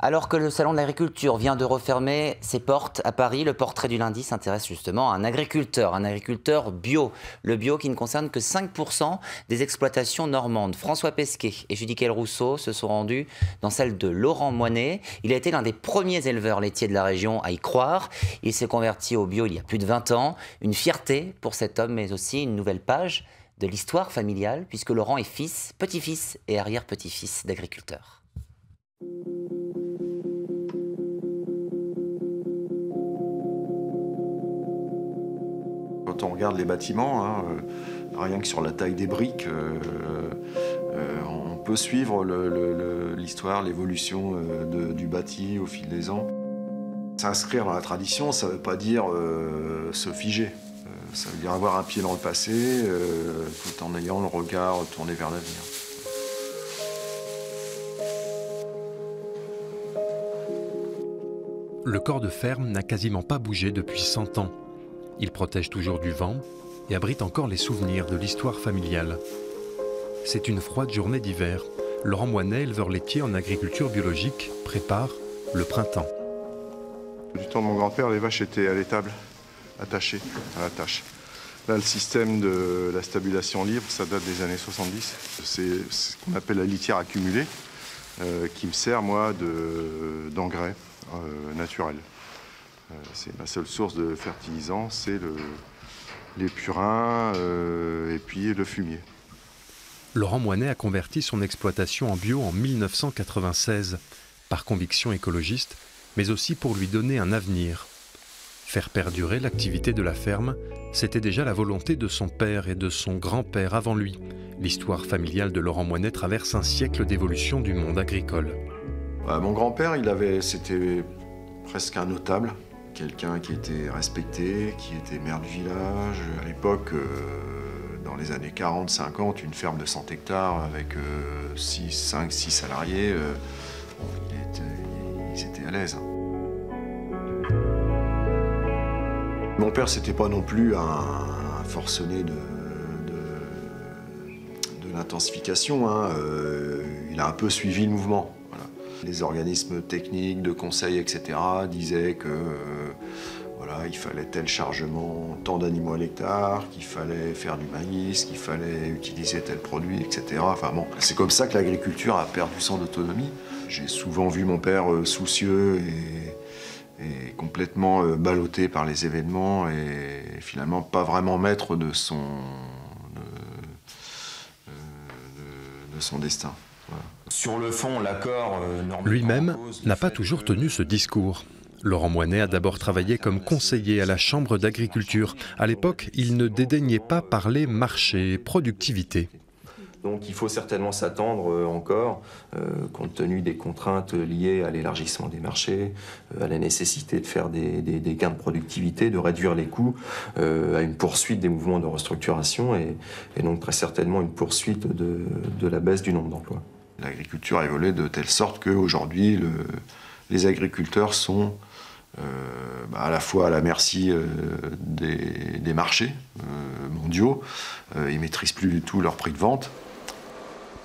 Alors que le Salon de l'agriculture vient de refermer ses portes à Paris, le portrait du lundi s'intéresse justement à un agriculteur bio. Le bio qui ne concerne que 5% des exploitations normandes. François Pesquet et Judicaël Rousseau se sont rendus dans celle de Laurent Moinet. Il a été l'un des premiers éleveurs laitiers de la région à y croire. Il s'est converti au bio il y a plus de 20 ans. Une fierté pour cet homme, mais aussi une nouvelle page de l'histoire familiale, puisque Laurent est fils, petit-fils et arrière-petit-fils d'agriculteurs. Quand on regarde les bâtiments, rien que sur la taille des briques, on peut suivre l'histoire, l'évolution du bâti au fil des ans. S'inscrire dans la tradition, ça ne veut pas dire se figer. Ça veut dire avoir un pied dans le passé, tout en ayant le regard tourné vers l'avenir. Le corps de ferme n'a quasiment pas bougé depuis 100 ans. Il protège toujours du vent et abrite encore les souvenirs de l'histoire familiale. C'est une froide journée d'hiver. Laurent Moinet, éleveur laitier en agriculture biologique, prépare le printemps. Du temps de mon grand-père, les vaches étaient à l'étable, attachées à la tâche. Là, le système de la stabulation libre, ça date des années 70. C'est ce qu'on appelle la litière accumulée, qui me sert, moi, d'engrais naturel. C'est ma seule source de fertilisant, c'est les purins et puis le fumier. Laurent Moinet a converti son exploitation en bio en 1996, par conviction écologiste, mais aussi pour lui donner un avenir. Faire perdurer l'activité de la ferme, c'était déjà la volonté de son père et de son grand-père avant lui. L'histoire familiale de Laurent Moinet traverse un siècle d'évolution du monde agricole. Mon grand-père, c'était presque un notable. Quelqu'un qui était respecté, qui était maire du village. À l'époque, dans les années 40-50, une ferme de 100 hectares avec 5-6 salariés, ils étaient à l'aise. Mon père, c'était pas non plus un forcené de l'intensification. Il a un peu suivi le mouvement. Les organismes techniques, de conseil, etc. disaient que il fallait tel chargement, tant d'animaux à l'hectare, qu'il fallait faire du maïs, qu'il fallait utiliser tel produit, etc. Enfin bon, c'est comme ça que l'agriculture a perdu son autonomie. J'ai souvent vu mon père soucieux et complètement ballotté par les événements et finalement pas vraiment maître de son destin. Voilà. Sur le fond, l'accord lui-même n'a pas toujours tenu ce discours. Laurent Moinet a d'abord travaillé comme conseiller à la Chambre d'agriculture. À l'époque, il ne dédaignait pas parler marché et productivité. Donc il faut certainement s'attendre encore, compte tenu des contraintes liées à l'élargissement des marchés, à la nécessité de faire des gains de productivité, de réduire les coûts, à une poursuite des mouvements de restructuration et donc très certainement une poursuite de la baisse du nombre d'emplois. L'agriculture a évolué de telle sorte qu'aujourd'hui, les agriculteurs sont à la fois à la merci des marchés mondiaux. Ils ne maîtrisent plus du tout leur prix de vente.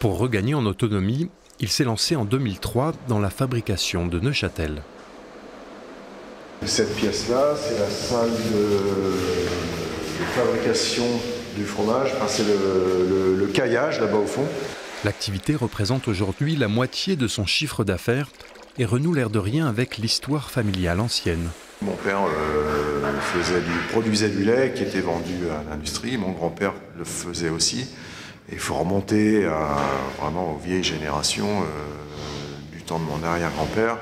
Pour regagner en autonomie, il s'est lancé en 2003 dans la fabrication de Neuchâtel. Cette pièce-là, c'est la salle de fabrication du fromage. Enfin, c'est le caillage là-bas au fond. L'activité représente aujourd'hui la moitié de son chiffre d'affaires et renoue l'air de rien avec l'histoire familiale ancienne. Mon père produisait du lait qui était vendu à l'industrie. Mon grand-père le faisait aussi. Il faut remonter vraiment aux vieilles générations du temps de mon arrière-grand-père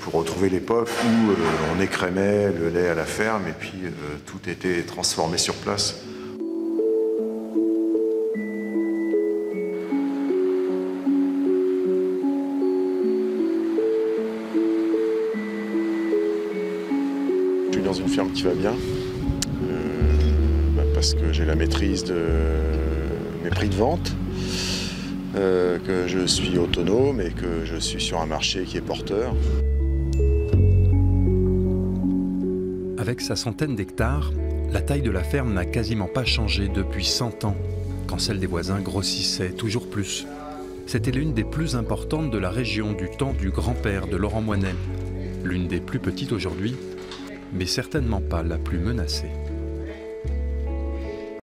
pour retrouver l'époque où on écrémait le lait à la ferme et puis tout était transformé sur place. Je suis dans une ferme qui va bien parce que j'ai la maîtrise de mes prix de vente, que je suis autonome et que je suis sur un marché qui est porteur. Avec sa centaine d'hectares, la taille de la ferme n'a quasiment pas changé depuis 100 ans, quand celle des voisins grossissait toujours plus. C'était l'une des plus importantes de la région du temps du grand-père de Laurent Moinet. L'une des plus petites aujourd'hui, mais certainement pas la plus menacée.